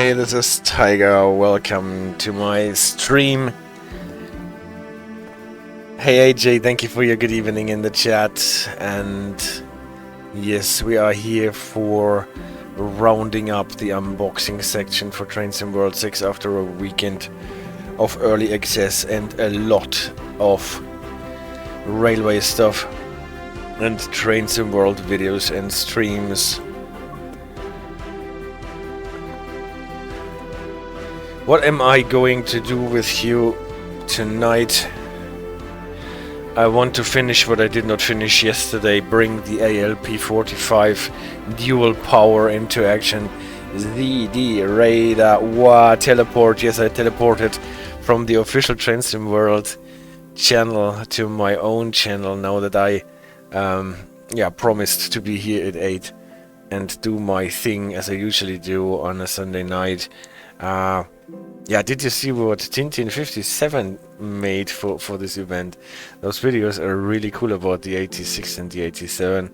Hey, this is Tiger. Welcome to my stream. Hey AJ, thank you for your good evening in the chat. And yes, we are here for rounding up the unboxing section for Train Sim World 6 after a weekend of early access and a lot of railway stuff and Train Sim World videos and streams. What am I going to do with you tonight? I want to finish what I did not finish yesterday, bring the ALP-45 dual power into action. The radar, wow, teleport, yes, I teleported from the official Train Sim World channel to my own channel now that I promised to be here at 8 and do my thing as I usually do on a Sunday night. Yeah, did you see what Tintin57 made for this event? Those videos are really cool about the 86 and the 87.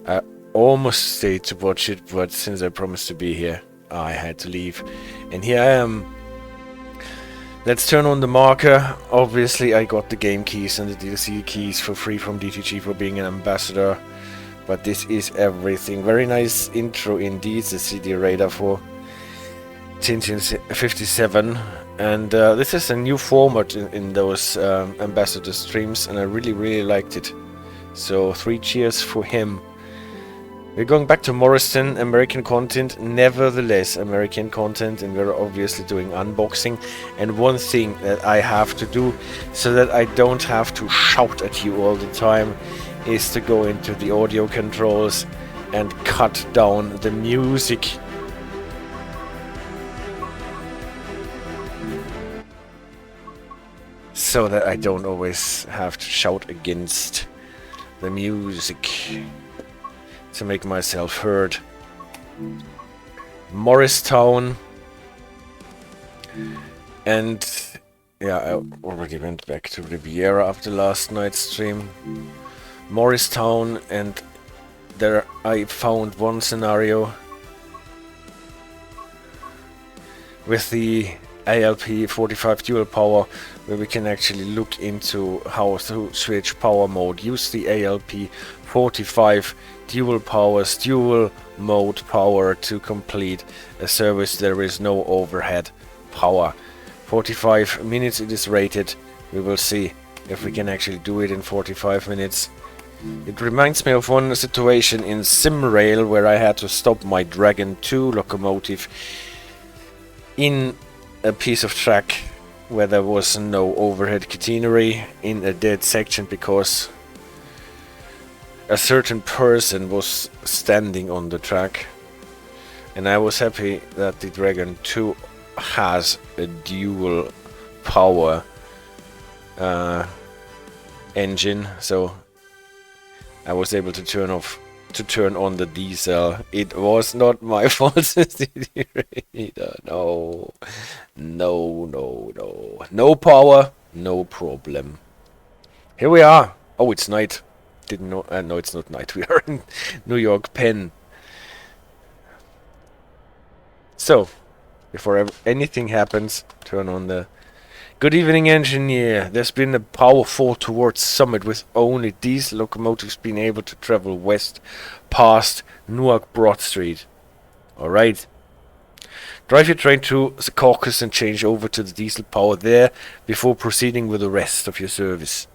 I almost stayed to watch it, but since I promised to be here, I had to leave. And here I am. Let's turn on the marker. Obviously, I got the game keys and the DLC keys for free from DTG for being an ambassador. But this is everything. Very nice intro indeed, the CD radar for Tintin 57, and this is a new format in those ambassador streams, and I really liked it. So 3 cheers for him. We're going back to Morristown, American content, nevertheless American content, and we're obviously doing unboxing. And one thing that I have to do so that I don't have to shout at you all the time is to go into the audio controls and cut down the music. So that I don't always have to shout against the music to make myself heard. Morristown. And yeah, I already went back to Riviera after last night's stream. Morristown, and there I found one scenario with the ALP-45 dual power, where we can actually look into how to switch power mode. Use the ALP-45 dual powers, dual mode power to complete a service. There is no overhead power. 45 minutes it is rated. We will see if we can actually do it in 45 minutes. It reminds me of one situation in SimRail where I had to stop my Dragon 2 locomotive in a piece of track where there was no overhead catenary in a dead section because a certain person was standing on the track, and I was happy that the Dragon 2 has a dual power engine, so I was able to turn on the diesel. It was not my fault. No power, no problem. Here we are. Oh, it's night. Didn't know. No, it's not night. We are in New York Penn. So, before anything happens, turn on the... Good evening, engineer. There's been a power fall towards Summit with only diesel locomotives being able to travel west past Newark Broad Street. Alright. Drive your train to Secaucus and change over to the diesel power there before proceeding with the rest of your service.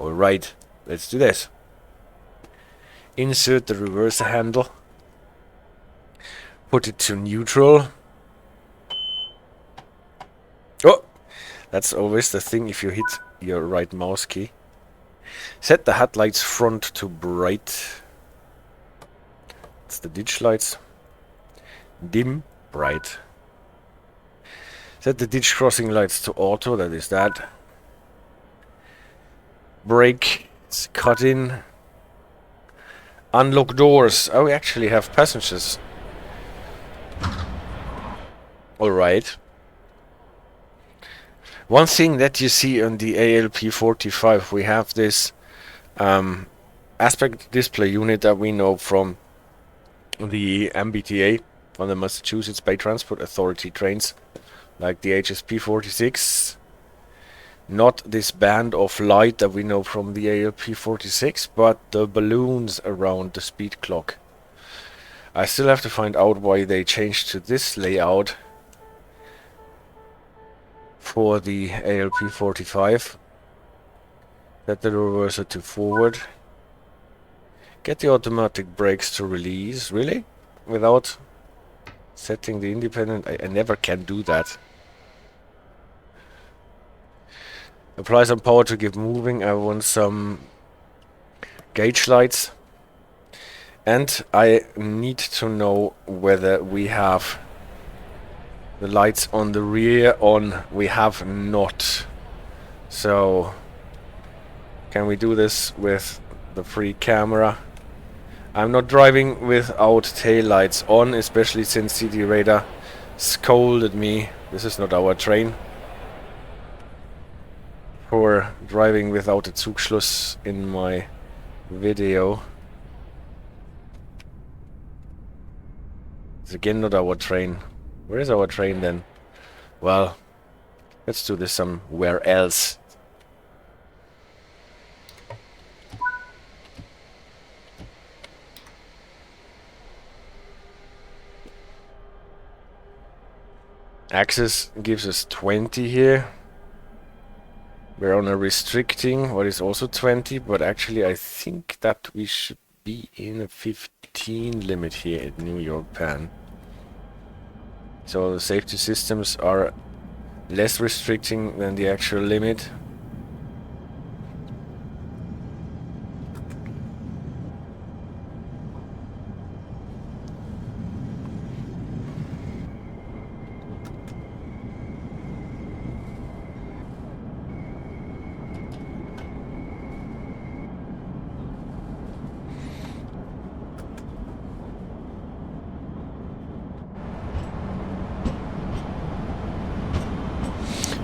Alright, let's do this. Insert the reverser handle. Put it to neutral. Oh! That's always the thing if you hit your right mouse key. Set the headlights front to bright. It's the ditch lights. Dim, bright. Set the ditch crossing lights to auto, that is that. Brake, cut in. Unlock doors. Oh, we actually have passengers. Alright. One thing that you see on the ALP-45, we have this aspect display unit that we know from the MBTA on the Massachusetts Bay Transport Authority trains, like the ALP-46. Not this band of light that we know from the ALP-46, but the balloons around the speed clock. I still have to find out why they changed to this layout for the ALP-45. Set the reverser to forward. Get the automatic brakes to release. Really? Without setting the independent? I never can do that. Apply some power to keep moving. I want some gauge lights. And I need to know whether we have the lights on the rear on. We have not. So, can we do this with the free camera? I'm not driving without tail lights on, especially since CD Radar scolded me. This is not our train. For driving without a Zugschluss in my video. It's again not our train. Where is our train then? Well, let's do this somewhere else. Access gives us 20 here. We're on a restricting, what is also 20, but actually I think that we should be in a 15 limit here at New York Penn. So the safety systems are less restricting than the actual limit.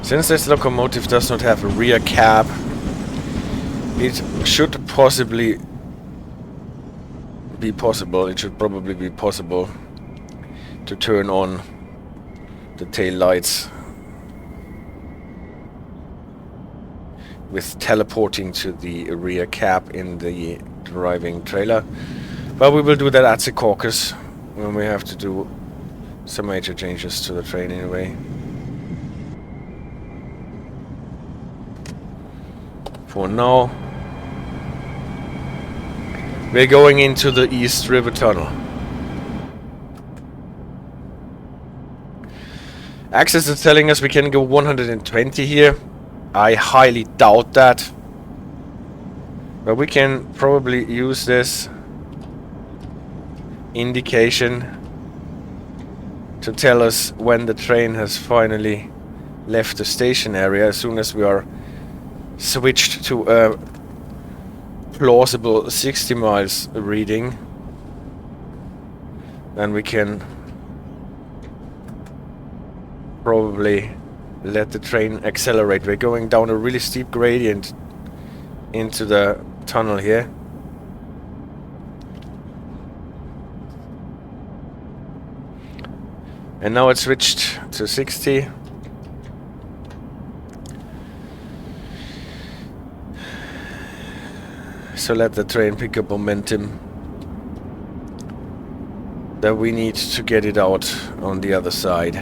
Since this locomotive does not have a rear cab, it should possibly be possible, it should probably be possible to turn on the tail lights with teleporting to the rear cab in the driving trailer. But we will do that at Secaucus when we have to do some major changes to the train anyway. For now, we're going into the East River Tunnel. Access is telling us we can go 120 here. I highly doubt that. But we can probably use this indication to tell us when the train has finally left the station area, as soon as we are switched to a plausible 60 miles reading. Then we can probably let the train accelerate. We're going down a really steep gradient into the tunnel here. And now it's switched to 60. So let the train pick up momentum. That we need to get it out on the other side.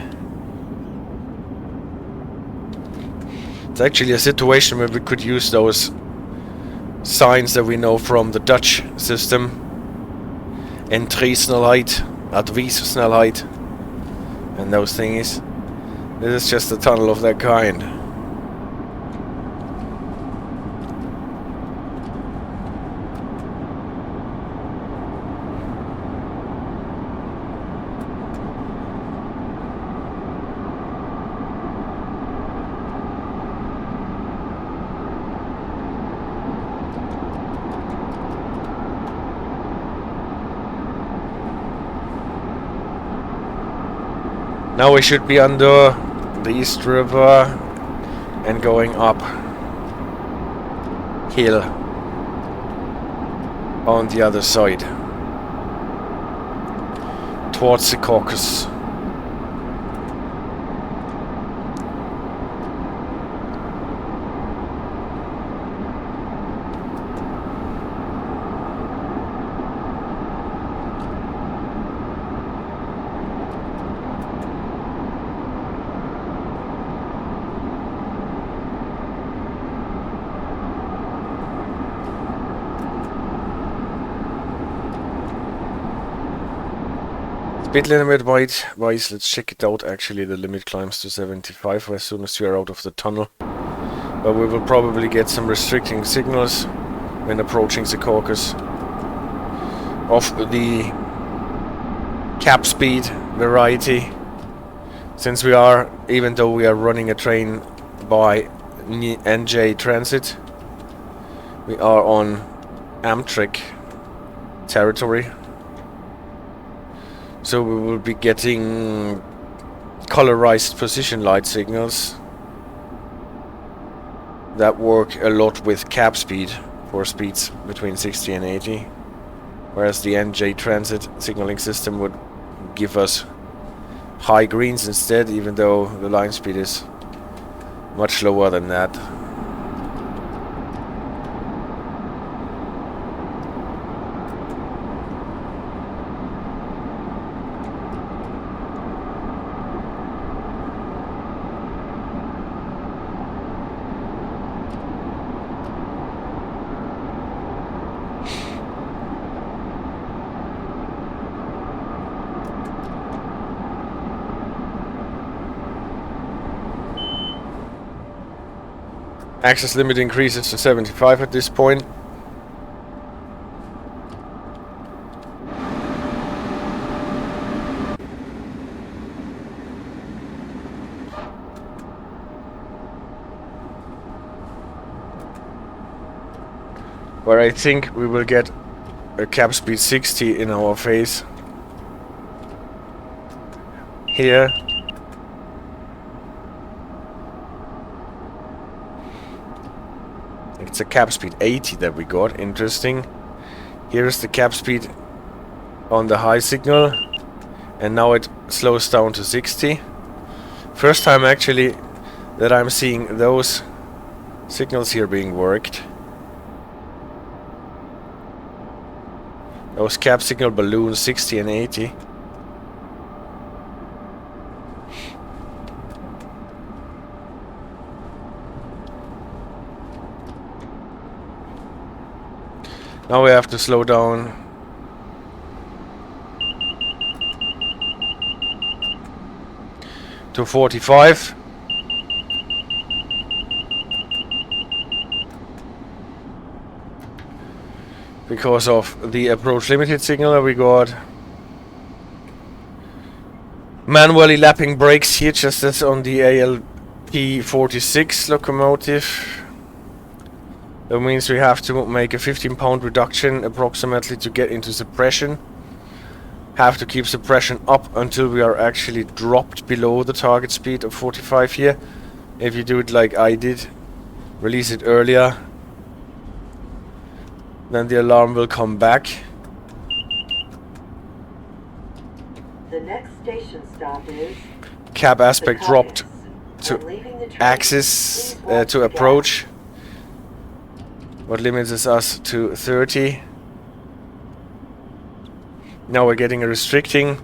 It's actually a situation where we could use those signs that we know from the Dutch system. Entreesnelheid, adviessnelheid, and those thingies. This is just a tunnel of that kind. Now we should be under the East River and going up hill on the other side towards Secaucus. Speed limit wise, let's check it out. Actually, the limit climbs to 75 as soon as you are out of the tunnel. But we will probably get some restricting signals when approaching Secaucus of the cap speed variety. Since we are, even though we are running a train by NJ Transit, we are on Amtrak territory. So we will be getting colorized position light signals that work a lot with cap speed for speeds between 60 and 80, whereas the NJ Transit signaling system would give us high greens instead, even though the line speed is much lower than that. Access limit increases to 75 at this point. Where I think we will get a cap speed 60 in our face. Here. It's a cap speed 80 that we got. Interesting. Here is the cap speed on the high signal, and now it slows down to 60. First time actually that I'm seeing those signals here being worked. Those cap signal balloons 60 and 80. Now we have to slow down. To 45. Because of the approach limited signal that we got. Manually lapping brakes here, just as on the ALP-46 locomotive. That means we have to make a 15-pound reduction approximately to get into suppression. Have to keep suppression up until we are actually dropped below the target speed of 45 here. If you do it like I did, release it earlier, then the alarm will come back. The next station stop is Cab aspect Secaucus. dropped When to leaving the train, axis please watch to the approach. What limits us to 30. Now we're getting a restricting.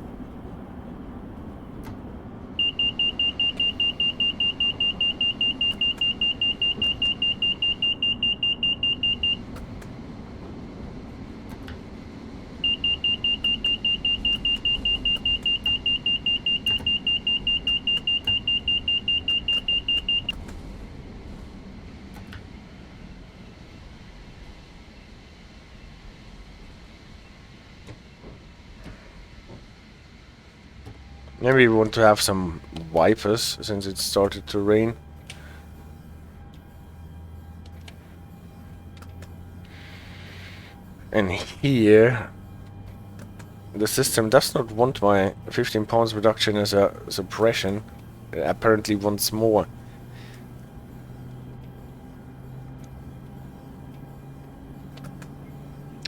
Maybe we want to have some wipers since it started to rain. And here the system does not want my 15 pounds reduction as a suppression. It apparently wants more.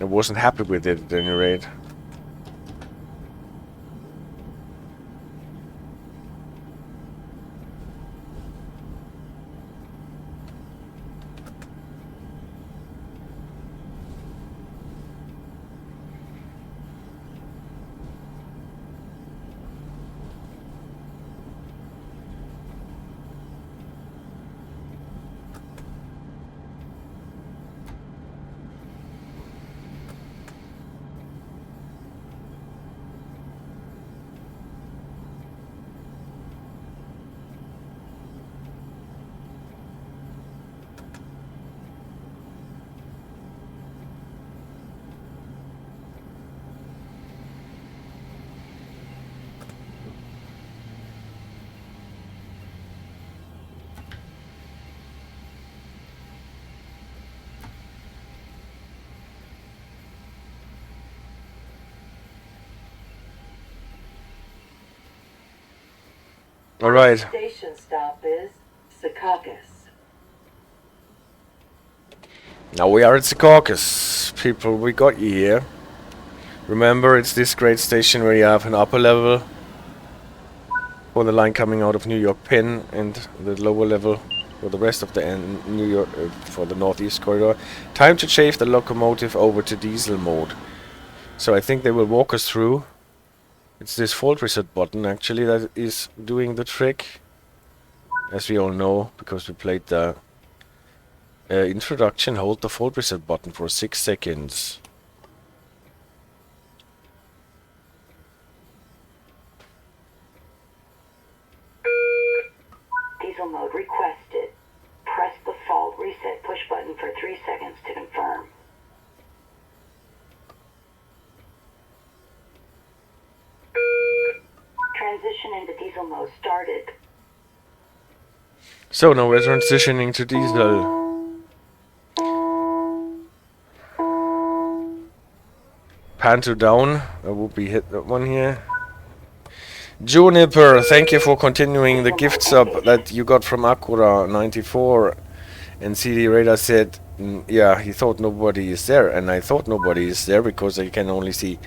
I wasn't happy with it at any rate. All right. Station stop is Secaucus. Now we are at Secaucus. People, we got you here. Remember, it's this great station where you have an upper level for the line coming out of New York Penn and the lower level for the rest of the New York for the northeast corridor. Time to change the locomotive over to diesel mode. So I think they will walk us through. It's this fault reset button actually that is doing the trick, as we all know because we played the introduction. Hold the fault reset button for 6 seconds. Diesel mode requested. Press the fault reset push button for 3 seconds to confirm. Transition into diesel mode started. So now we're transitioning to diesel. Pan to down. That would be hit that one here. Juniper, thank you for continuing the gift sub that you got from Acura94. And CD Radar said, yeah, he thought nobody is there. And I thought nobody is there because I can only see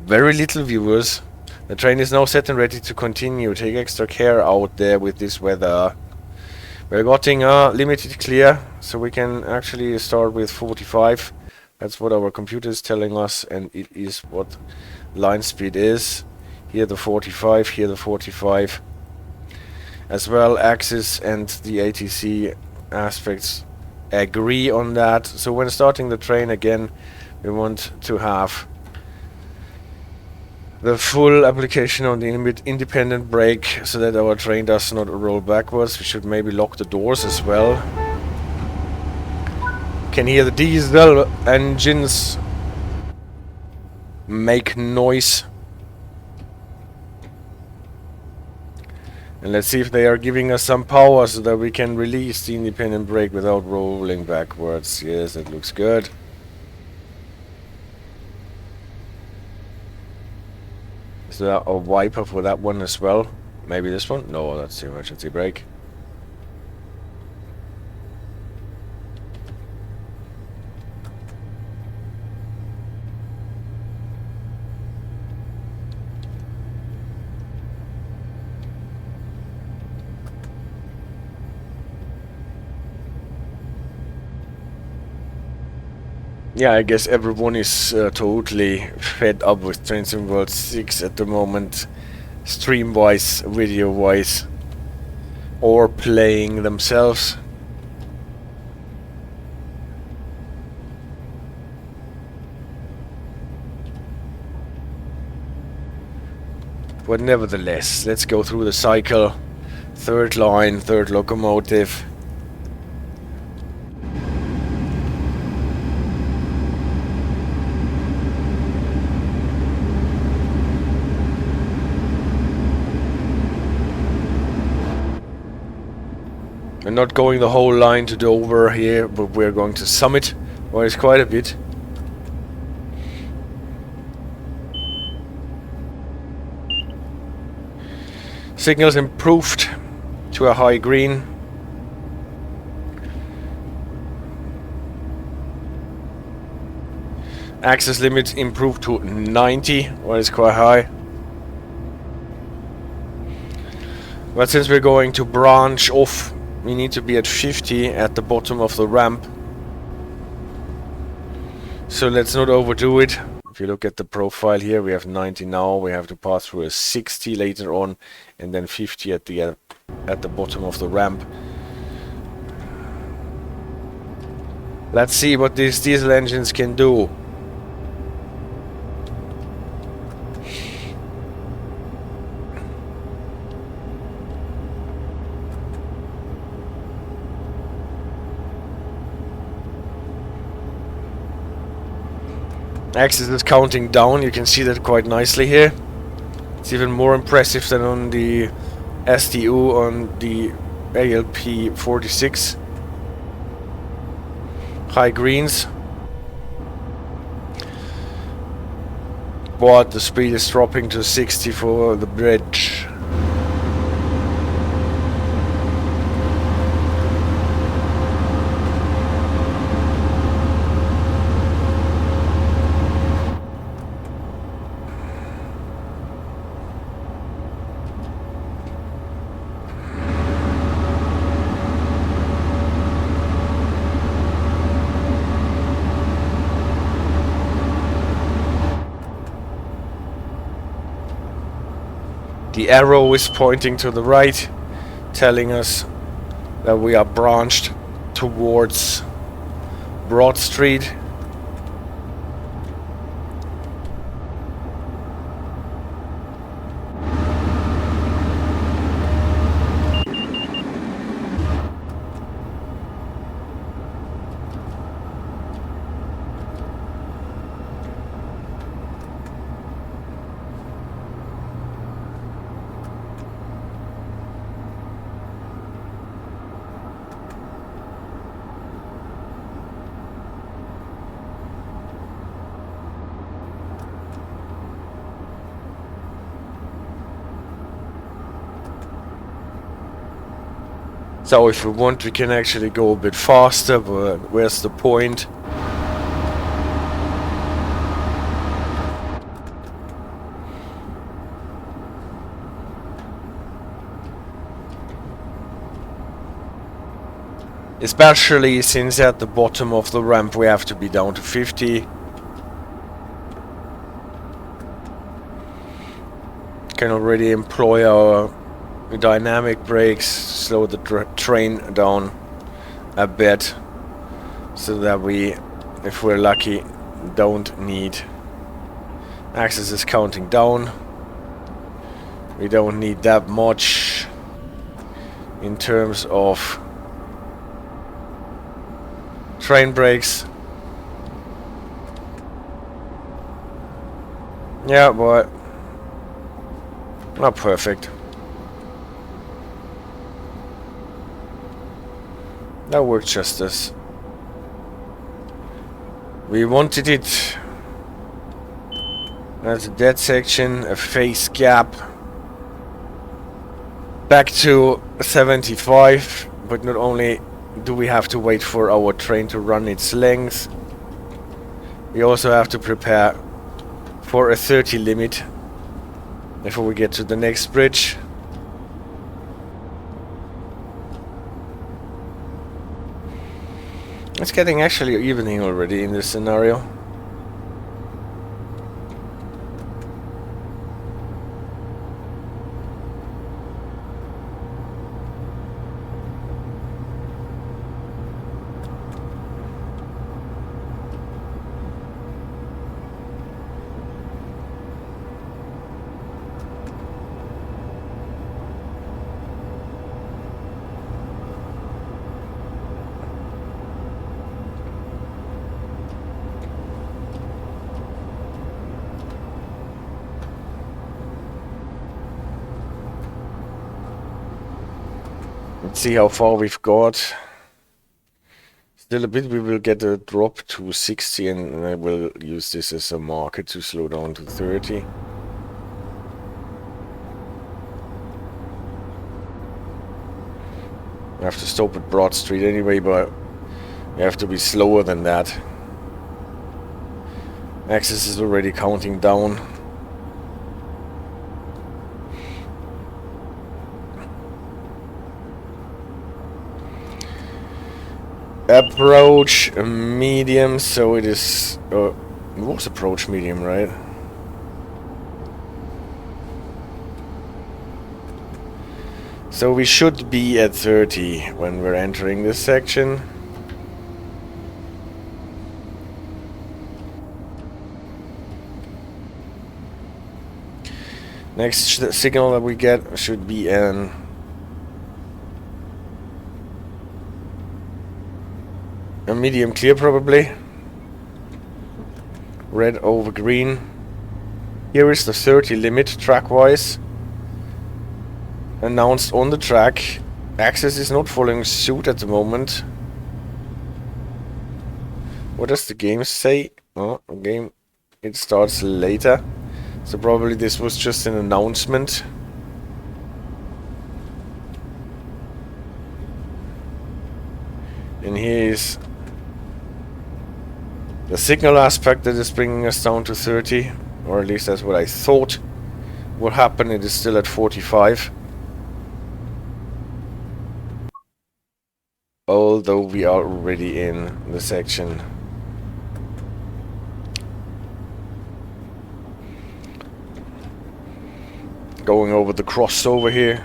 very little viewers. The train is now set and ready to continue. Take extra care out there with this weather. We're getting limited clear, so we can actually start with 45. That's what our computer is telling us, and it is what line speed is. Here the 45, here the 45. As well, Axis and the ATC aspects agree on that. So when starting the train again, we want to have the full application on the independent brake so that our train does not roll backwards. We should maybe lock the doors as well. Can hear the diesel engines make noise. And let's see if they are giving us some power so that we can release the independent brake without rolling backwards. Yes, that looks good. Is there a wiper for that one as well? Maybe this one? No, that's the emergency brake. Yeah, I guess everyone is totally fed up with Trains in World 6 at the moment, stream-wise, video-wise, or playing themselves. But nevertheless, let's go through the cycle. Third line, third locomotive. We're not going the whole line to Dover here, but we're going to Summit, where it's quite a bit. Signals improved to a high green. Access limit improved to 90, where it's quite high. But since we're going to branch off, we need to be at 50 at the bottom of the ramp. So let's not overdo it. If you look at the profile here, we have 90 now. We have to pass through a 60 later on, and then 50 at the bottom of the ramp. Let's see what these diesel engines can do. Axis is counting down, you can see that quite nicely here. It's even more impressive than on the STU on the ALP-46. High greens. But the speed is dropping to 60 for the bridge. The arrow is pointing to the right, telling us that we are branched towards Broad Street. So if we want, we can actually go a bit faster, but where's the point? Especially since at the bottom of the ramp we have to be down to 50. Can already employ our dynamic brakes, slow the train down a bit, so that we, if we're lucky, don't need. Axis is counting down. We don't need that much in terms of train brakes. Yeah, but not perfect. That worked just as we wanted it. That's a dead section, a phase gap back to 75, but not only do we have to wait for our train to run its length, we also have to prepare for a 30 limit before we get to the next bridge. It's getting actually evening already in this scenario. Let's see how far we've got. Still a bit, we will get a drop to 60 and I will use this as a marker to slow down to 30. We have to stop at Broad Street anyway, but we have to be slower than that. Axis is already counting down. Approach medium, so it is. It was approach medium, right? So we should be at 30 when we're entering this section. Next signal that we get should be an a medium clear, probably. Red over green. Here is the 30 limit track-wise. Announced on the track. Axis is not following suit at the moment. What does the game say? Oh, game. It starts later. So probably this was just an announcement. And here is the signal aspect that is bringing us down to 30, or at least that's what I thought would happen. It is still at 45. Although we are already in the section. Going over the crossover here.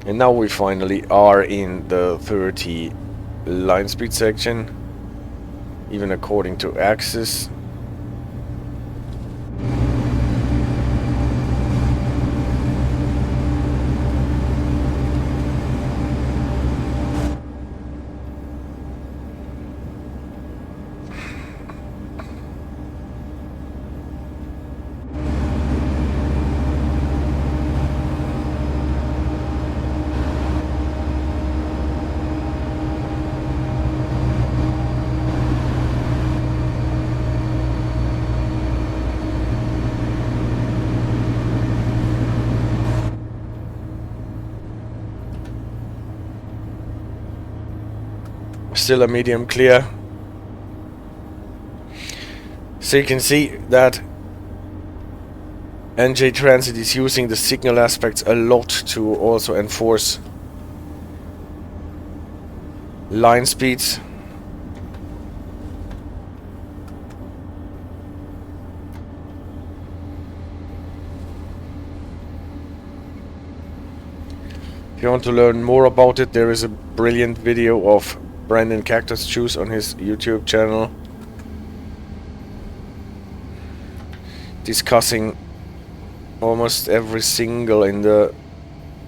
And now we finally are in the 30 line speed section, even according to axis. Still a medium clear. So you can see that NJ Transit is using the signal aspects a lot to also enforce line speeds. If you want to learn more about it, there is a brilliant video of Brandon Cactus Juice on his YouTube channel discussing almost every single in the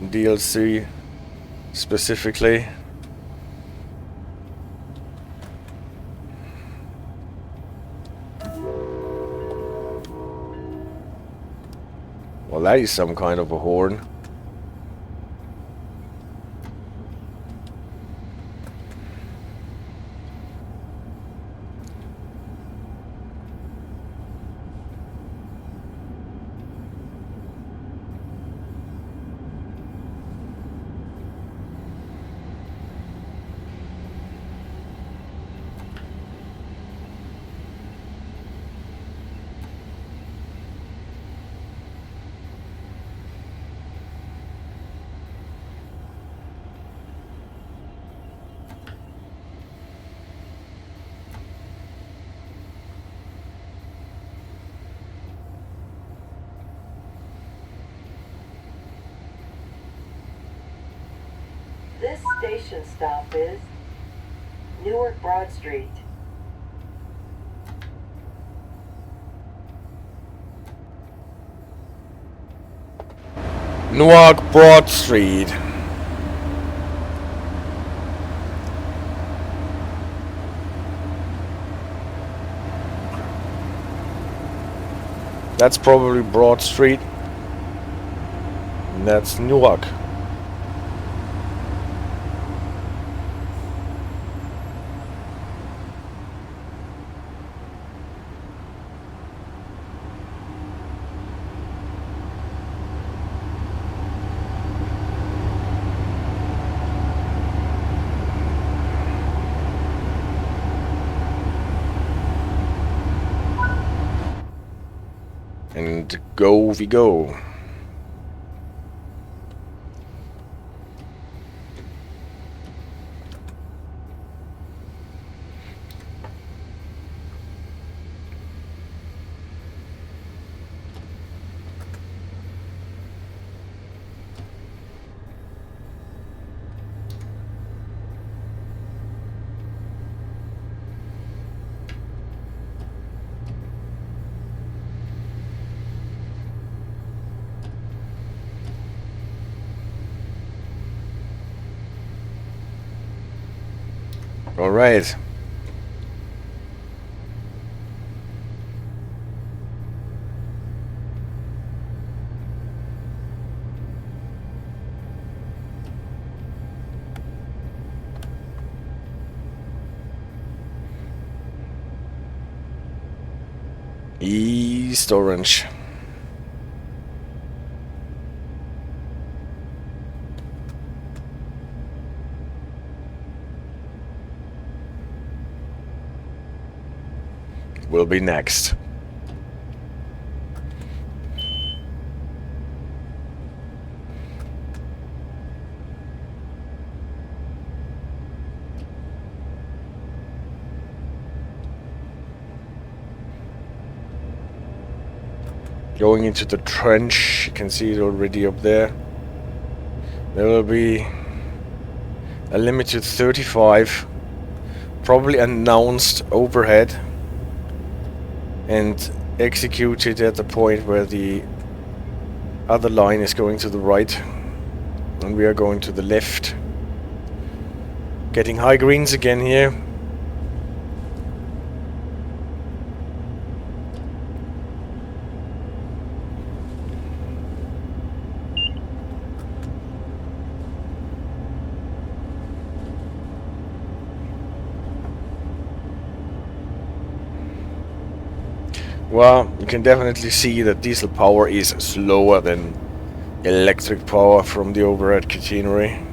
DLC specifically. Well, that is some kind of a horn. This station stop is Newark Broad Street. Newark Broad Street. That's probably Broad Street. And that's Newark. And go we go. All right. East Orange. Will be next. Going into the trench, you can see it already up there. There will be a limited 35, probably announced overhead and executed at the point where the other line is going to the right and we are going to the left. Getting high greens again here. Well, you can definitely see that diesel power is slower than electric power from the overhead catenary.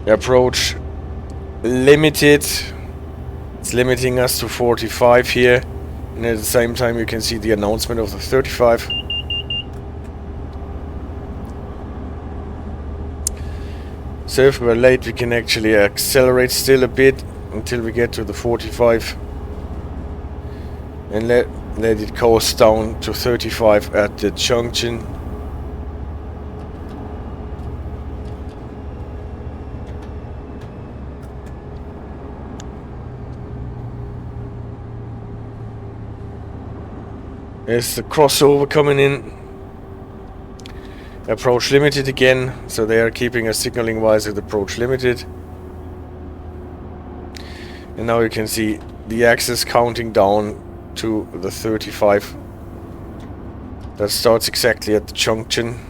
Approach limited. It's limiting us to 45 here. And at the same time you can see the announcement of the 35. So if we're late we can actually accelerate still a bit until we get to the 45. And let it coast down to 35 at the junction. There's the crossover coming in. Approach limited again, so they are keeping us signaling wise at approach limited. And now you can see the axis counting down to the 35. That starts exactly at the junction.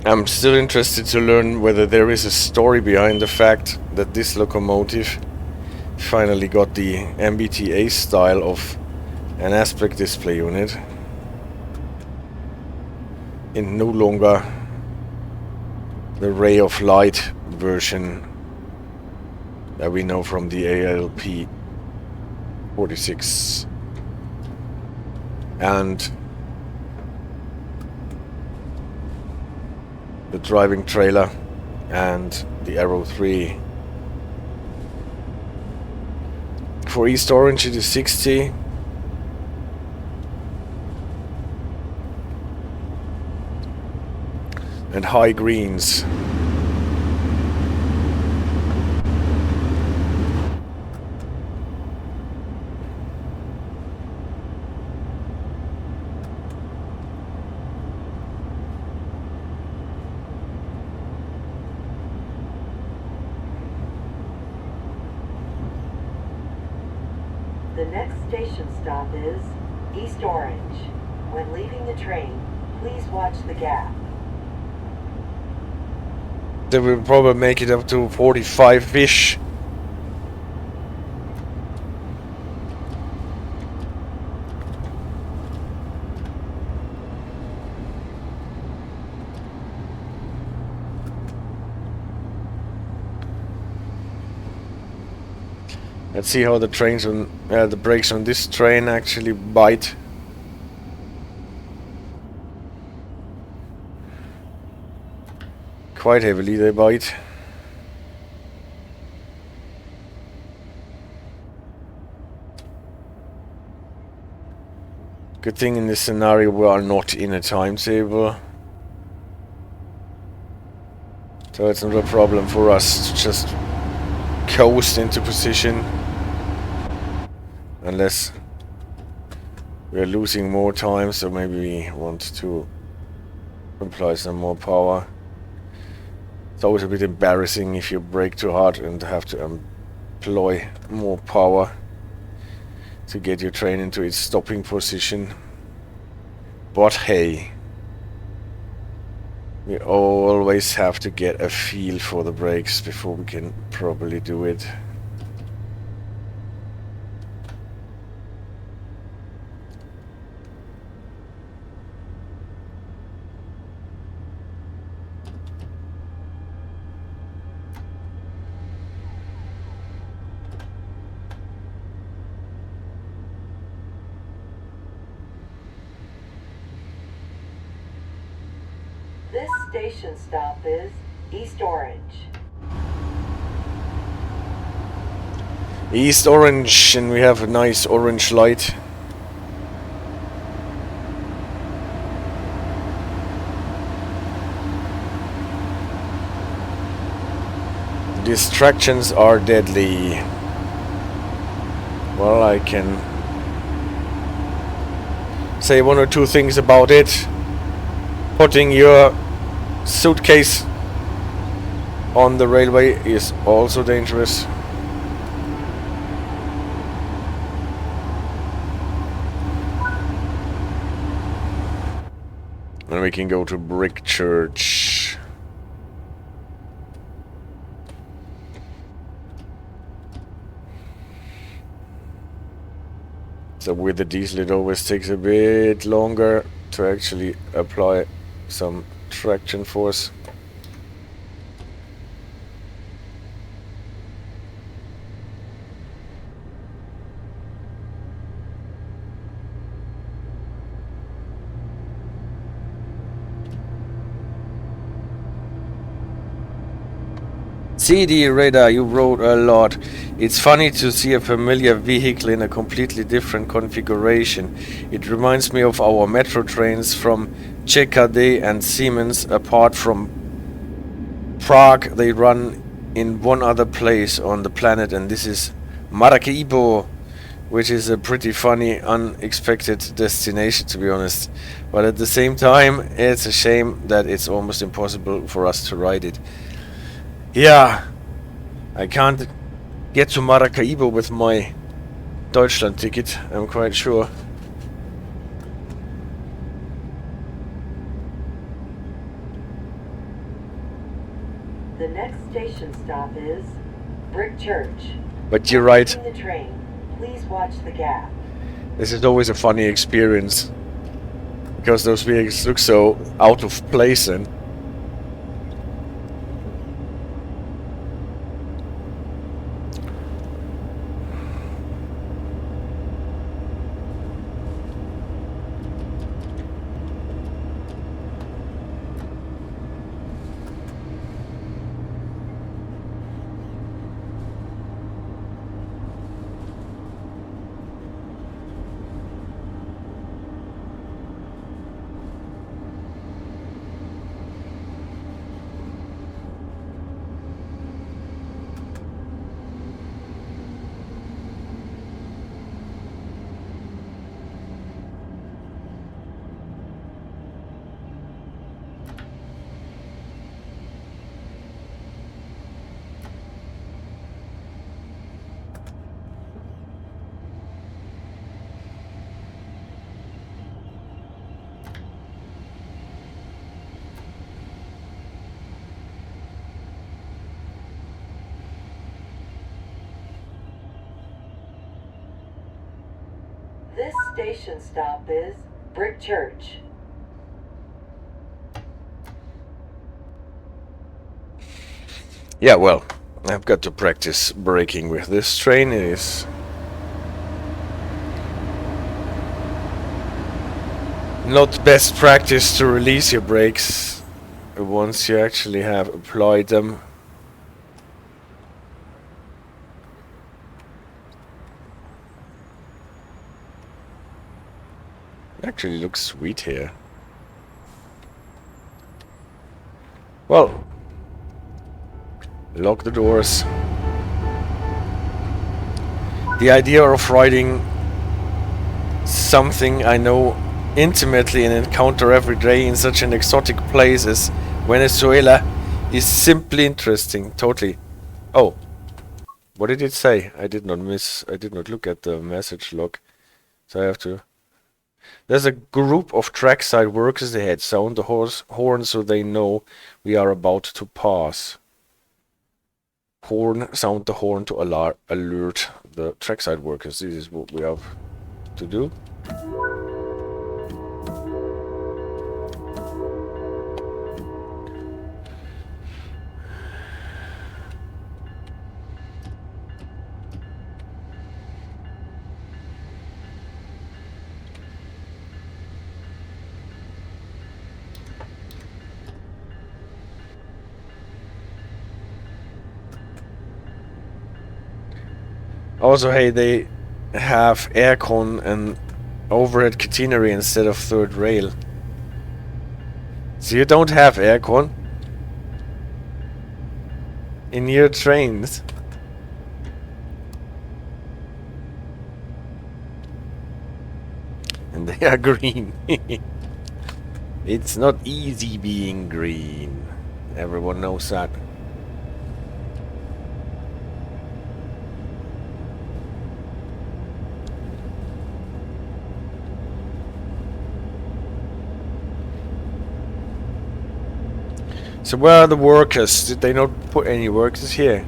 I'm still interested to learn whether there is a story behind the fact that this locomotive finally got the MBTA style of an aspect display unit and no longer the ray of light version that we know from the ALP-46 and the driving trailer and the Arrow 3. For East Orange it is 60. And high greens. The next station stop is East Orange. When leaving the train, please watch the gap. They will probably make it up to 45-ish. Let's see how the trains on the brakes on this train actually bite. Quite heavily they bite. Good thing in this scenario we are not in a timetable. So it's not a problem for us to just coast into position. Unless we are losing more time, so maybe we want to apply some more power. It's always a bit embarrassing if you brake too hard and have to employ more power to get your train into its stopping position. But hey, we always have to get a feel for the brakes before we can properly do it. This station stop is East Orange. East Orange, and we have a nice orange light. Distractions are deadly. Well, I can say one or two things about it. Putting your suitcase on the railway is also dangerous. And we can go to Brick Church. So with the diesel it always takes a bit longer to actually apply some traction force. CD Radar, you wrote a lot. It's funny to see a familiar vehicle in a completely different configuration. It reminds me of our metro trains from CKD and Siemens. Apart from Prague, they run in one other place on the planet, and this is Maracaibo, which is a pretty funny, unexpected destination, to be honest. But at the same time, it's a shame that it's almost impossible for us to ride it. Yeah, I can't get to Maracaibo with my Deutschland ticket, I'm quite sure. The next station stop is Brick Church. But you're right. Taking the train, please watch the gap. This is always a funny experience, because those vehicles look so out of place and This station stop is Brick Church. yeah, well, I've got to practice braking with this train. It is not best practice to release your brakes once you actually have applied them. Actually looks sweet here. Well, lock the doors. The idea of riding something I know intimately and encounter every day in such an exotic place as Venezuela is simply interesting. Totally. Oh, what did it say? I did not look at the message log, so I have to. There's a group of trackside workers ahead. Sound the horn so they know we are about to pass. Sound the horn to alert the trackside workers. This is what we have to do. Also, hey, they have aircon and overhead catenary instead of third rail. So you don't have aircon in your trains. And they are green. It's not easy being green. Everyone knows that. So where are the workers? Did they not put any workers here?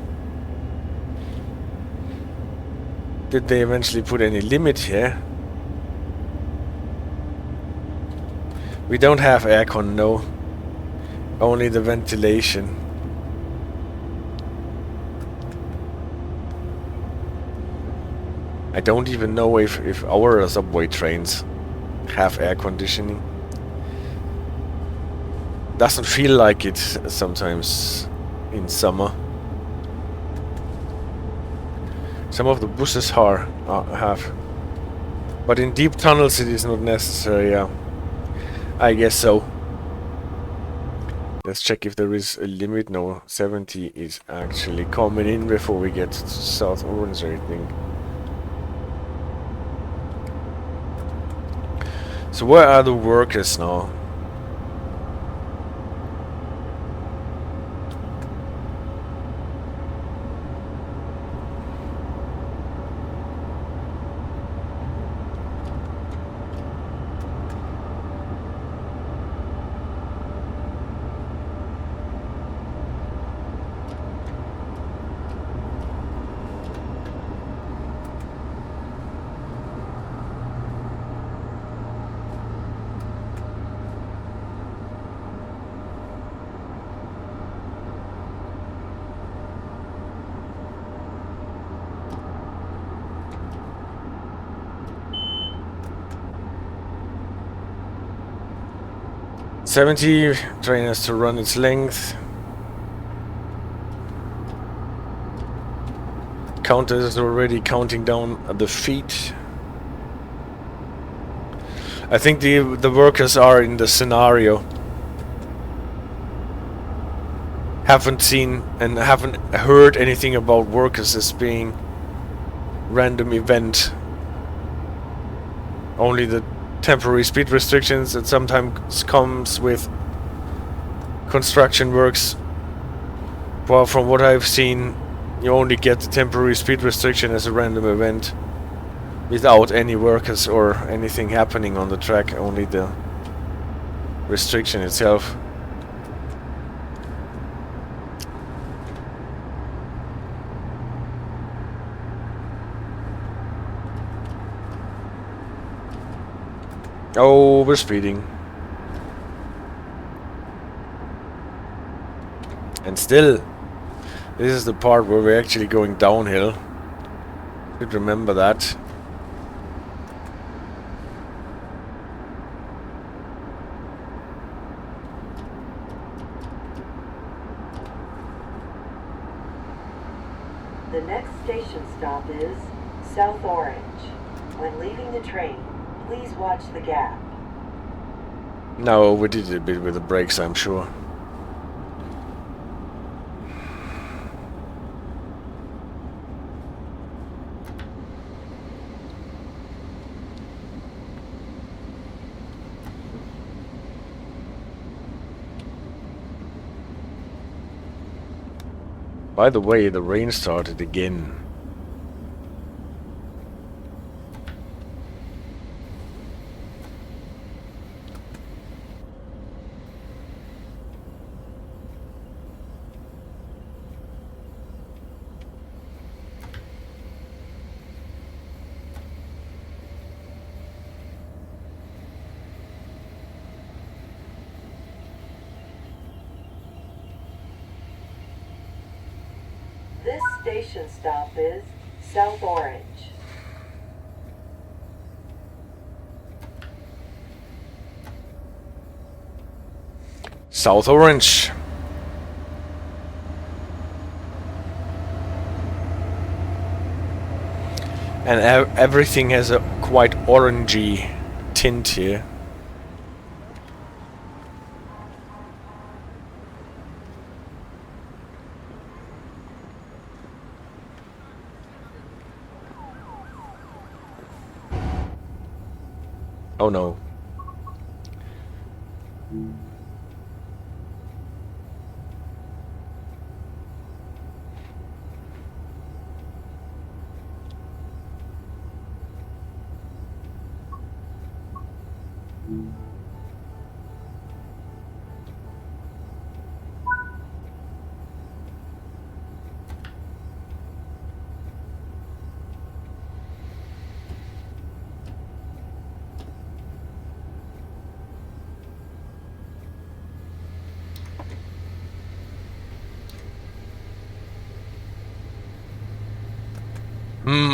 Did they eventually put any limit here? We don't have aircon, no. Only the ventilation. I don't even know if our subway trains have air conditioning. Doesn't feel like it sometimes in summer. Some of the buses have. But in deep tunnels it is not necessary, yeah. I guess so. Let's check if there is a limit. No, 70 is actually coming in before we get to South Orange, I think. So where are the workers now? "70 train has to run its length. Counter is already counting down the feet. I think the workers are in the scenario. Haven't seen and haven't heard anything about workers as being random event. Only the temporary speed restrictions that sometimes comes with construction works. Well, from what I've seen, you only get the temporary speed restriction as a random event without any workers or anything happening on the track, only the restriction itself. Oh, we're speeding. And still, this is the part where we're actually going downhill. Should remember that. The next station stop is South Orange. When leaving the train, please watch the gap. No, we did it a bit with the brakes, I'm sure. By the way, the rain started again. This station stop is South Orange. South Orange. And everything has a quite orangey tint here. Oh no.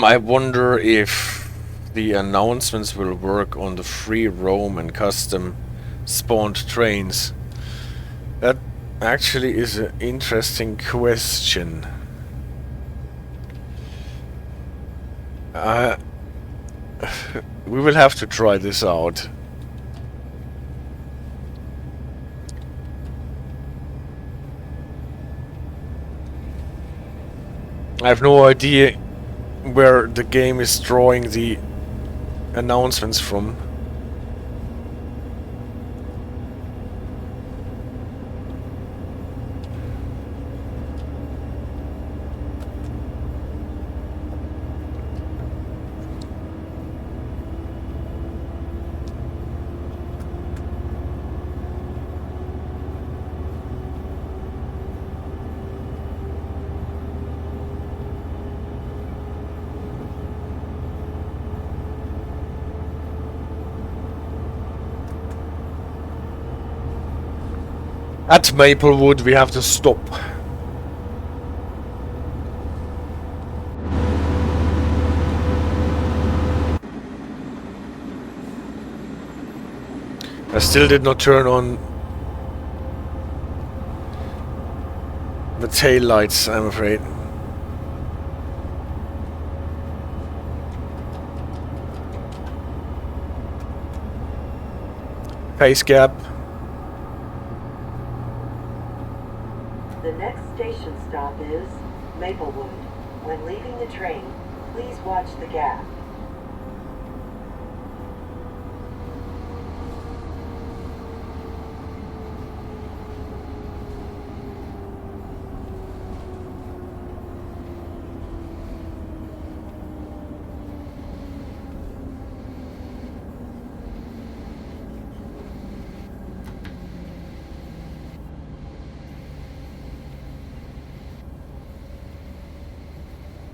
I wonder if the announcements will work on the free roam and custom spawned trains. That actually is an interesting question. We will have to try this out. I have no idea where the game is drawing the announcements from. At Maplewood we have to stop. I still did not turn on the tail lights, I'm afraid. Pace gap. The next station stop is Maplewood. When leaving the train, please watch the gap.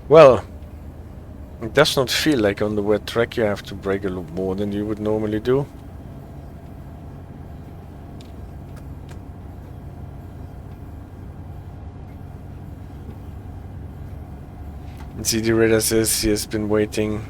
Well, it does not feel like on the wet track you have to brake a lot more than you would normally do. And CD Radar says he has been waiting.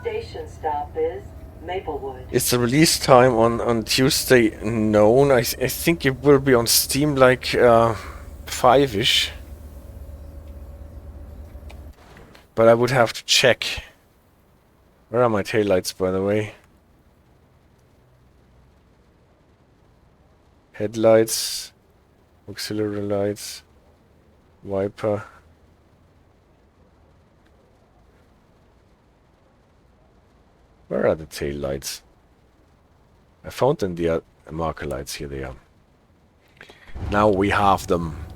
Station stop is Maplewood. Is the release time on Tuesday known? I think it will be on Steam like 5-ish. But I would have to check. Where are my taillights, by the way? Headlights, auxiliary lights, wiper. Where are the tail lights? I found them, the marker lights. Here they are. Now we have them.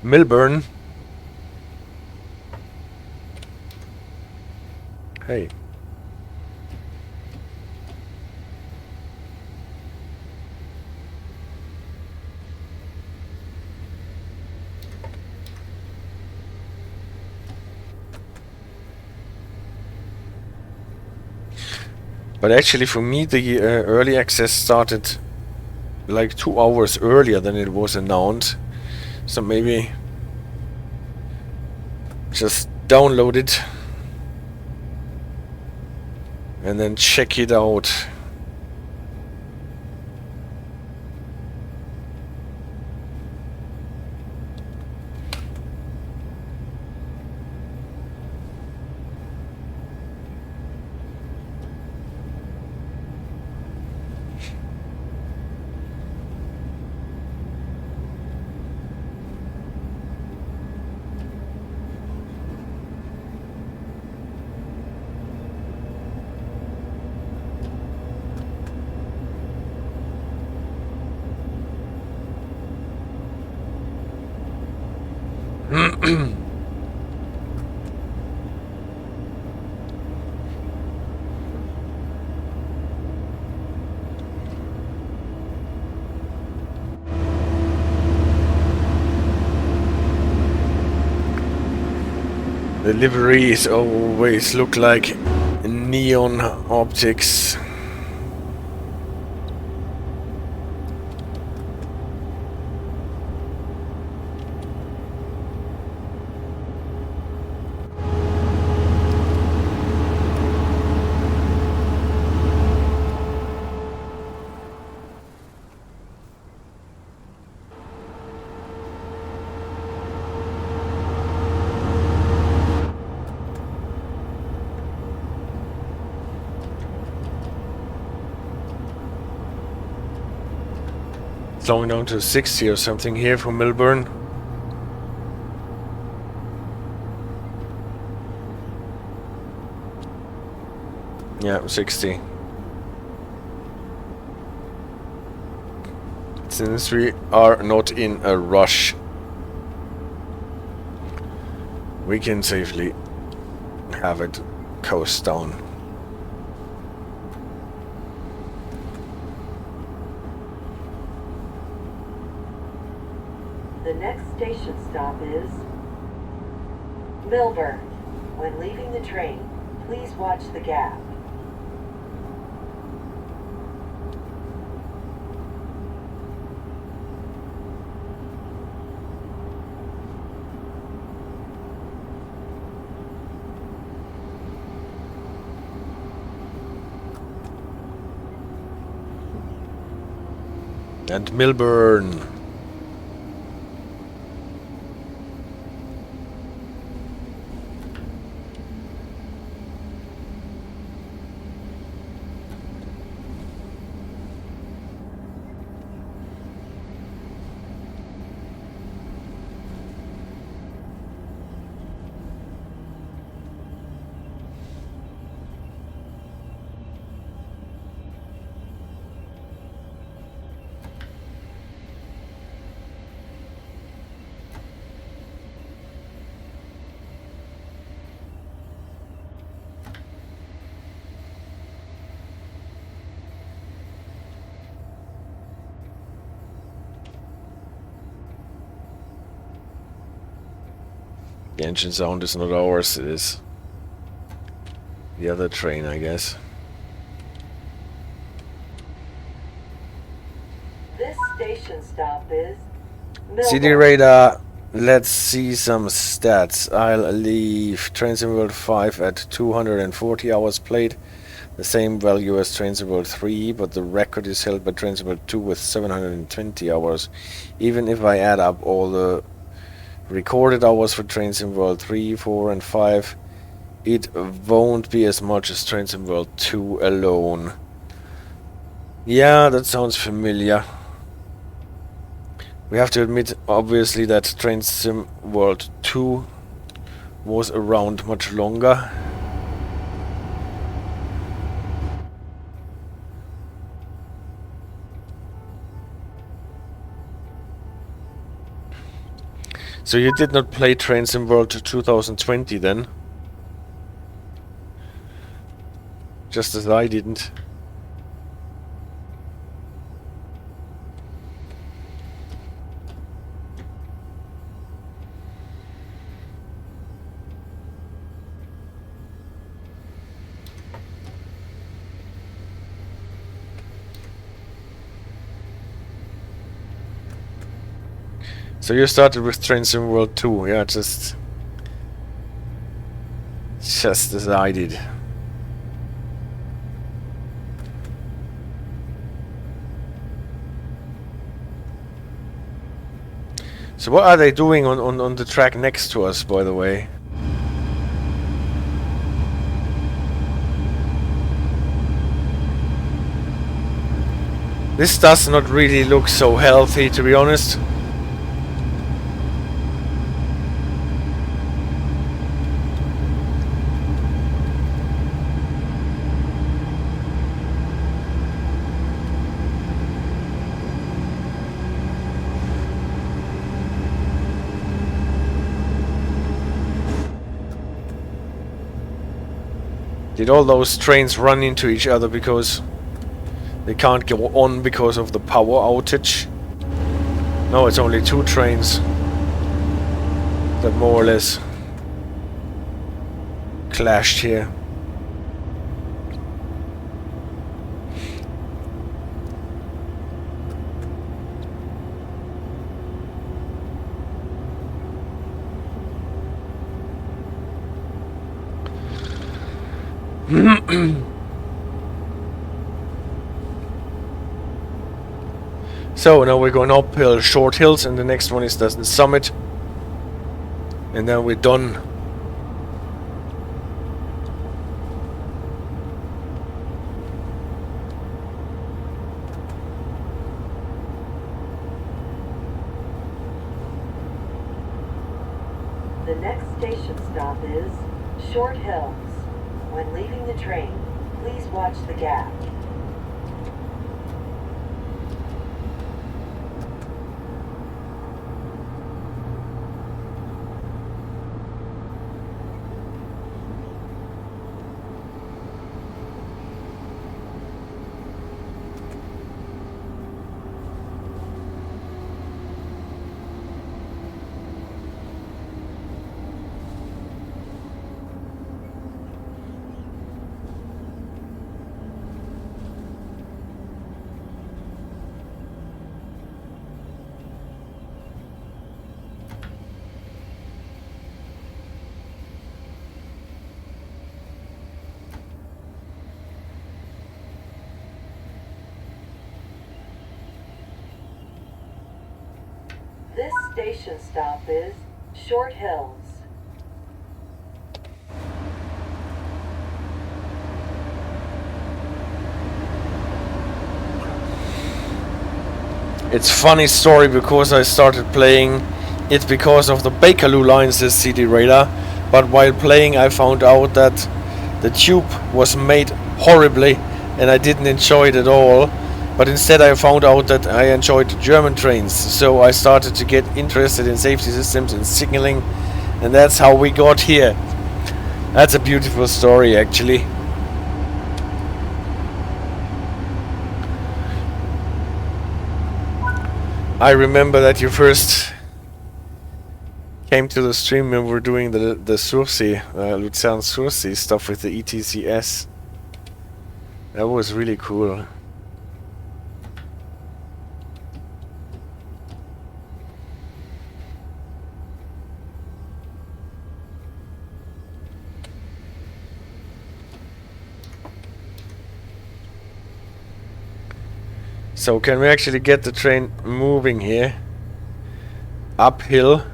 Millburn. Hey. But actually for me the early access started like 2 hours earlier than it was announced. So maybe just download it and then check it out. The liveries always look like neon optics. Slowing down to 60 or something here from Millburn. Yeah, 60. Since we are not in a rush, we can safely have it coast down. The next station stop is Millburn. When leaving the train, please watch the gap. And Millburn. The engine sound is not ours, it is the other train, I guess. This station stop is Millburn. CD radar, let's see some stats. I'll leave Transit World 5 at 240 hours played, the same value as Transit World 3, but the record is held by Transit World 2 with 720 hours. Even if I add up all the recorded hours for Trains in World 3, 4 and 5, it won't be as much as Trains in World 2 alone. Yeah, that sounds familiar. We have to admit, obviously, that Train Sim World 2 was around much longer. So you did not play Train Sim World 2020 then? Just as I didn't. So you started with Train Sim World 2, yeah, just as I did. So what are they doing on the track next to us, by the way? This does not really look so healthy, to be honest. Did all those trains run into each other because they can't go on because of the power outage? No, it's only 2 trains that more or less clashed here. So now we're going uphill short hills, and the next one is the summit, and then we're done. The next station stop is Short Hills. When leaving the train, please watch the gap. This station stop is Short Hills. It's funny story because I started playing it because of the Bakerloo lines, this CD radar, but while playing I found out that the tube was made horribly and I didn't enjoy it at all. But instead I found out that I enjoyed German trains, so I started to get interested in safety systems and signaling, and that's how we got here. That's a beautiful story, actually. I remember that you first came to the stream when we were doing the Sursi, Luzern Sursi stuff with the ETCS. That was really cool. So can we actually get the train moving here? Uphill.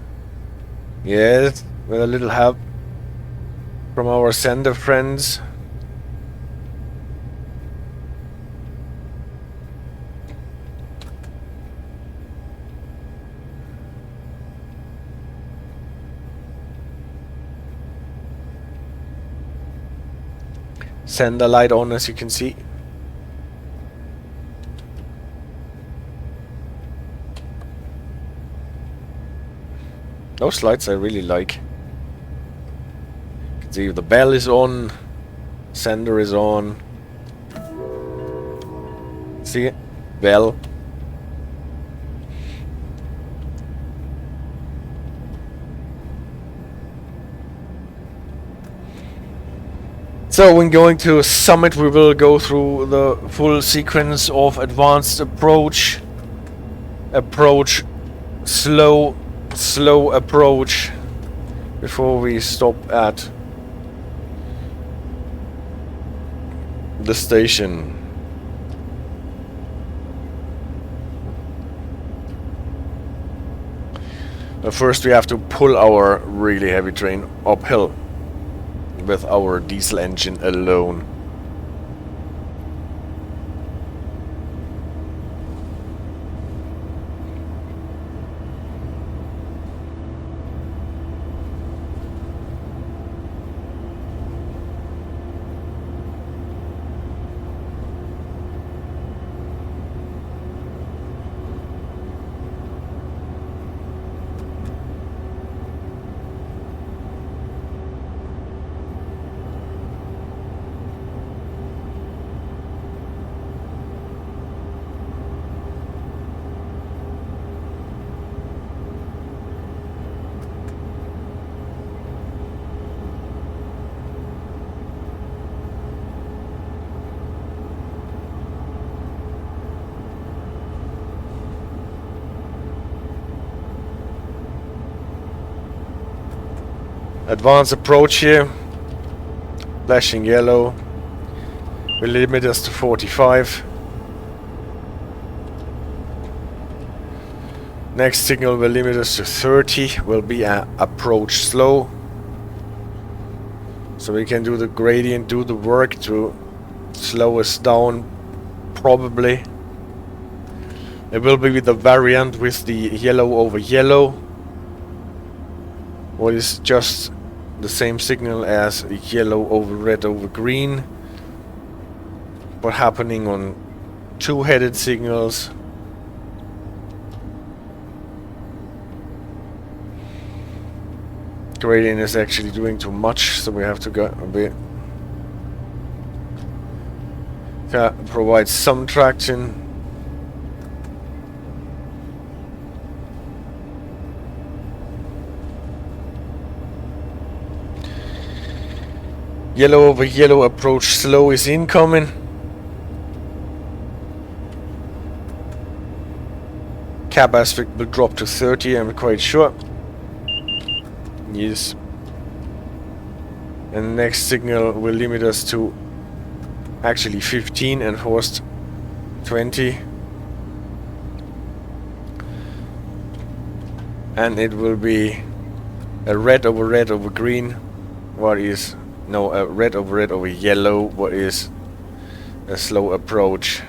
Yes, with a little help from our sender friends. Sender light on, as you can see. Those lights I really like. You can see the bell is on, sender is on. See it? Bell. So when going to summit we will go through the full sequence of advanced approach, slow, slow approach before we stop at the station. But first we have to pull our really heavy train uphill with our diesel engine alone. Advanced approach here, flashing yellow, will limit us to 45. Next signal will limit us to 30, will be a approach slow. So we can do the gradient, do the work to slow us down, probably. It will be the variant with the yellow over yellow. What is just the same signal as yellow over red over green, but happening on two-headed signals. Gradient is actually doing too much, so we have to go a bit. Provide some traction. Yellow over yellow approach slow is incoming. Cab aspect will drop to 30, I'm quite sure. Yes. And the next signal will limit us to actually 15 and forced 20. And it will be a red over green. What is... No, a red over yellow, what is a slow approach.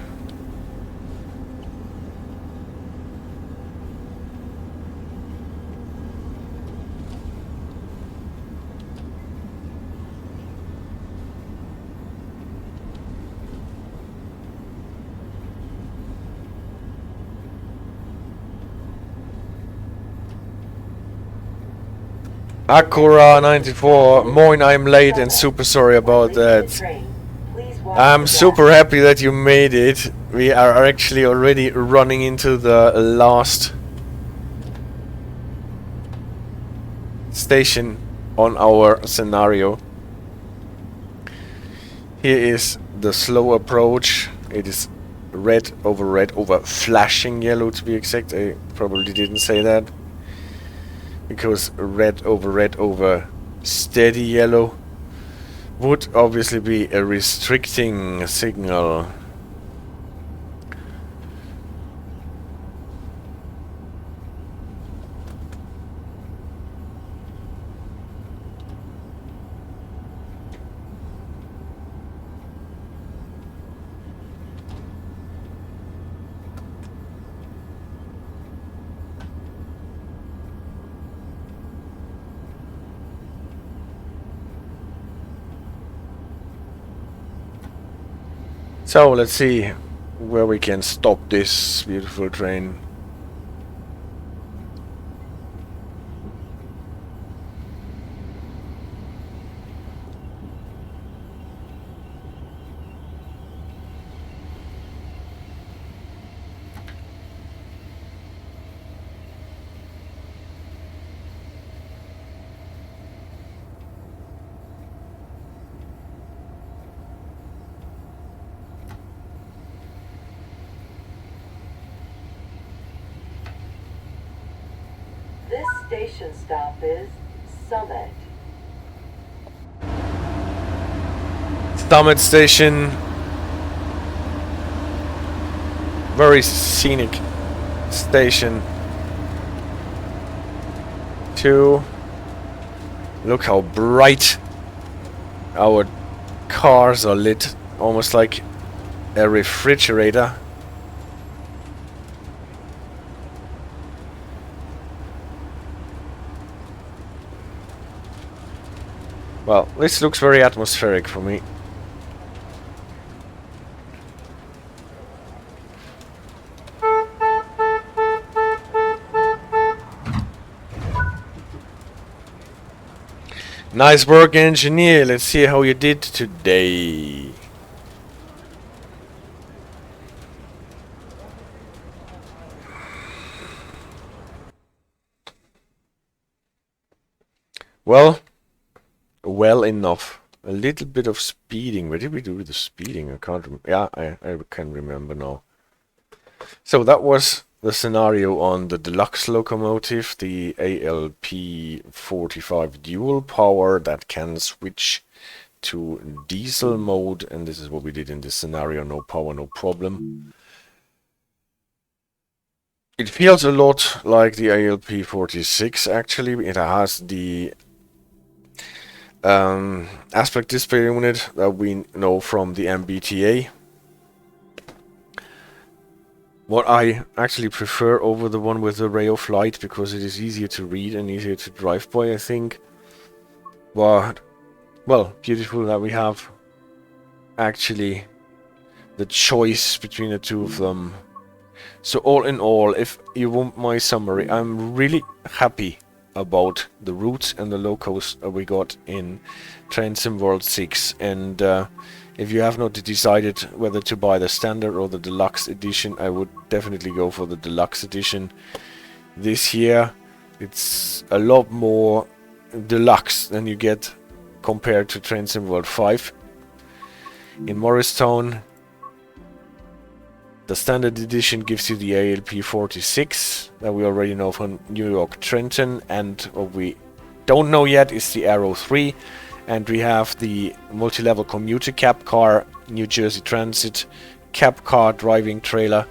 Acura 94, Moin, I'm late and super sorry about that. I'm super happy that you made it. We are actually already running into the last station on our scenario. Here is the slow approach. It is red over flashing yellow to be exact. I probably didn't say that. Because red over steady yellow would obviously be a restricting signal. So let's see where we can stop this beautiful train. station stop is Summit. Summit Station. Very scenic station. 2. Look how bright our cars are lit. Almost like a refrigerator. Well, this looks very atmospheric for me. Nice work, engineer. Let's see how you did today. Well enough. A little bit of speeding. Where did we do the speeding? I can't remember. Yeah, I can remember now. So that was the scenario on the deluxe locomotive, the ALP-45 dual power that can switch to diesel mode, and this is what we did in this scenario. No power, no problem. It feels a lot like the ALP-46 actually. It has the aspect display unit that we know from the MBTA. What I actually prefer over the one with the ray of light, because it is easier to read and easier to drive by, I think. But, well, beautiful that we have actually the choice between the two of them. So all in all, if you want my summary, I'm really happy about the routes and the locos we got in Train Sim World 6, and if you have not decided whether to buy the standard or the deluxe edition, I would definitely go for the deluxe edition. This year it's a lot more deluxe than you get compared to Train Sim World 5. In Morristown, the standard edition gives you the ALP-46 that we already know from New York Trenton, and what we don't know yet is the Arrow 3, and we have the multi-level commuter cab car, New Jersey Transit cab car driving trailer,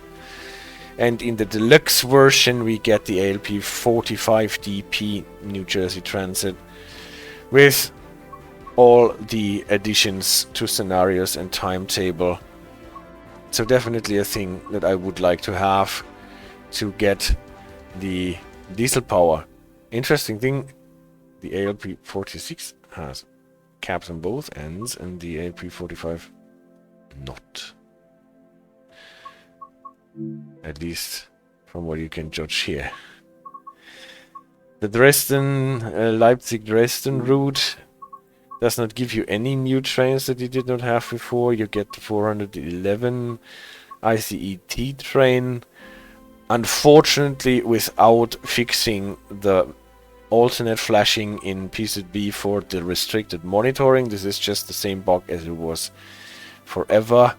and in the deluxe version we get the ALP-45DP New Jersey Transit with all the additions to scenarios and timetable. So definitely a thing that I would like to have to get the diesel power. Interesting thing, the ALP-46 has cabs on both ends and the ALP-45 not. At least from what you can judge here. The Dresden, Leipzig-Dresden route does not give you any new trains that you did not have before. You get the 411 ICET train, unfortunately without fixing the alternate flashing in PZB for the restricted monitoring. This is just the same bug as it was forever.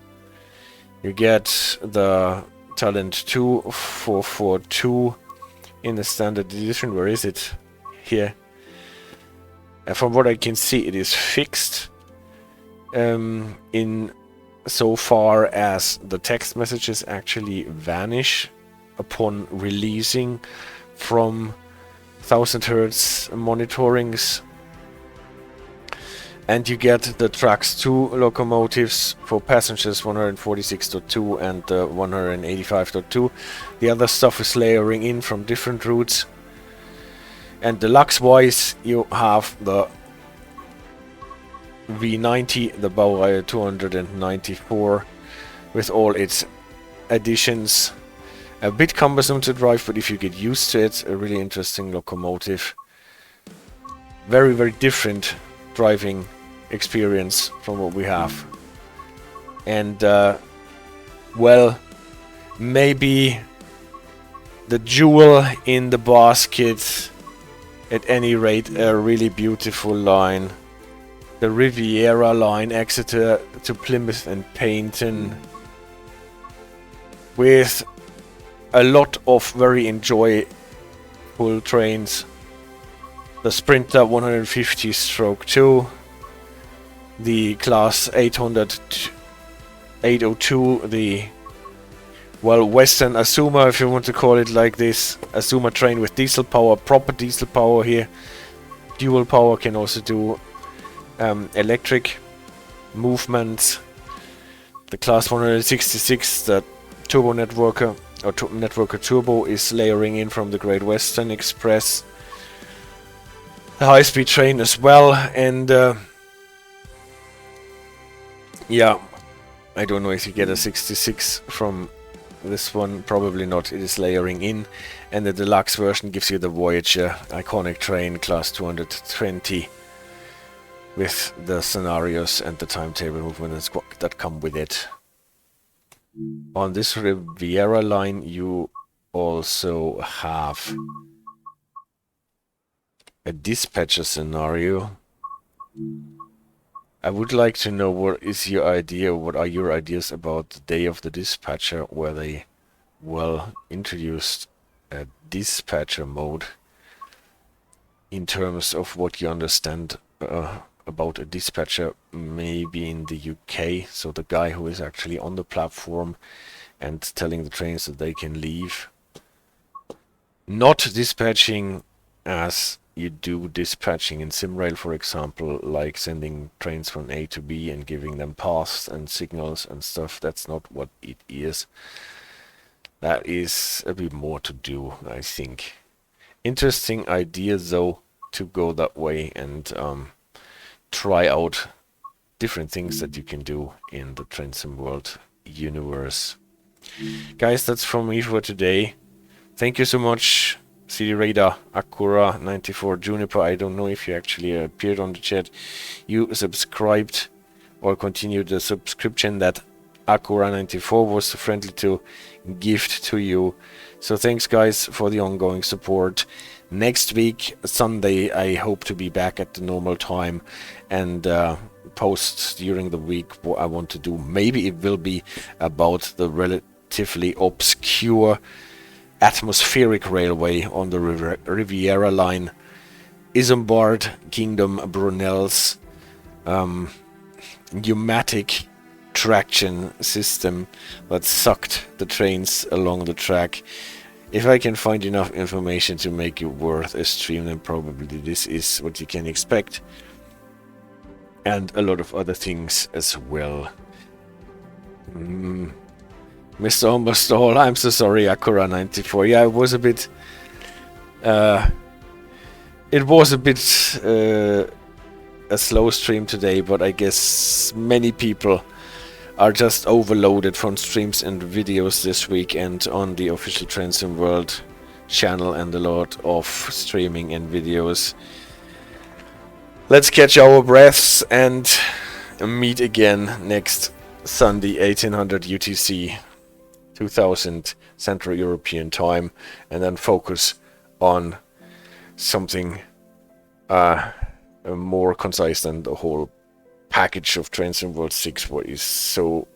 You get the Talent 2442 in the standard edition. Where is it? Here. And from what I can see, it is fixed in so far as the text messages actually vanish upon releasing from 1000 Hz monitorings. And you get the Trax 2 locomotives for passengers 146.2 and 185.2. The other stuff is layering in from different routes. And deluxe wise, you have the V90, the Baureihe 294, with all its additions. A bit cumbersome to drive, but if you get used to it, a really interesting locomotive. Very, very different driving experience from what we have. And, well, maybe the jewel in the basket. At any rate, a really beautiful line. The Riviera line, Exeter to Plymouth and Paignton, with a lot of very enjoyable trains the Sprinter 150/2, the Class 802, the, well, Western Azuma, if you want to call it like this, Azuma train with diesel power, proper diesel power here. Dual power, can also do electric movements. The Class 166, the Turbo Networker, or Networker Turbo, is layering in from the Great Western Express. The high-speed train as well, and yeah, I don't know if you get a 66 from this one, probably not. It is layering in, and the deluxe version gives you the Voyager iconic train, Class 220, with the scenarios and the timetable movements that come with it. On this Riviera line, you also have a dispatcher scenario. I would like to know what is your idea, what are your ideas about the day of the dispatcher, where they, well, introduced a dispatcher mode in terms of what you understand about a dispatcher, maybe in the UK, so the guy who is actually on the platform and telling the trains that they can leave. Not dispatching as you do dispatching in SimRail, for example, like sending trains from A to B and giving them paths and signals and stuff. That's not what it is. That is a bit more to do, I think. Interesting idea, though, to go that way and try out different things that you can do in the Trainsim World universe. Guys, that's from me for today. Thank you so much, CD Radar, Acura 94, Juniper. I don't know if you actually appeared on the chat. You subscribed or continued the subscription that Acura 94 was friendly to gift to you. So thanks, guys, for the ongoing support. Next week, Sunday, I hope to be back at the normal time and post during the week what I want to do. Maybe it will be about the relatively obscure atmospheric railway on the Riviera line, Isambard Kingdom Brunel's pneumatic traction system that sucked the trains along the track. If I can find enough information to make it worth a stream, then probably this is what you can expect. And a lot of other things as well. Mr. Ombastall, I'm so sorry, Acura 94. Yeah, it was a bit... a slow stream today, but I guess many people are just overloaded from streams and videos this weekend on the official Trainsim World channel, and a lot of streaming and videos. Let's catch our breaths and meet again next Sunday, 1800 UTC, 2000 Central European Time, and then focus on something more concise than the whole package of Trainsim World 6, what is so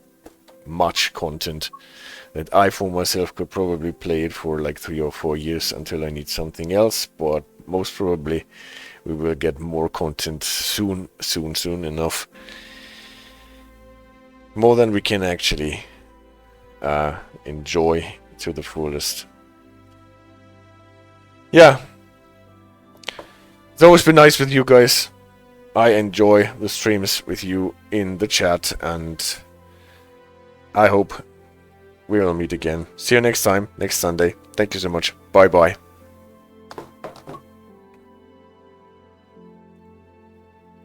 much content that I for myself could probably play it for like 3 or 4 years until I need something else, but most probably we will get more content soon enough. More than we can actually enjoy to the fullest. Yeah. It's always been nice with you guys. I enjoy the streams with you in the chat, and I hope we will meet again. See you next time, next Sunday. Thank you so much. Bye bye.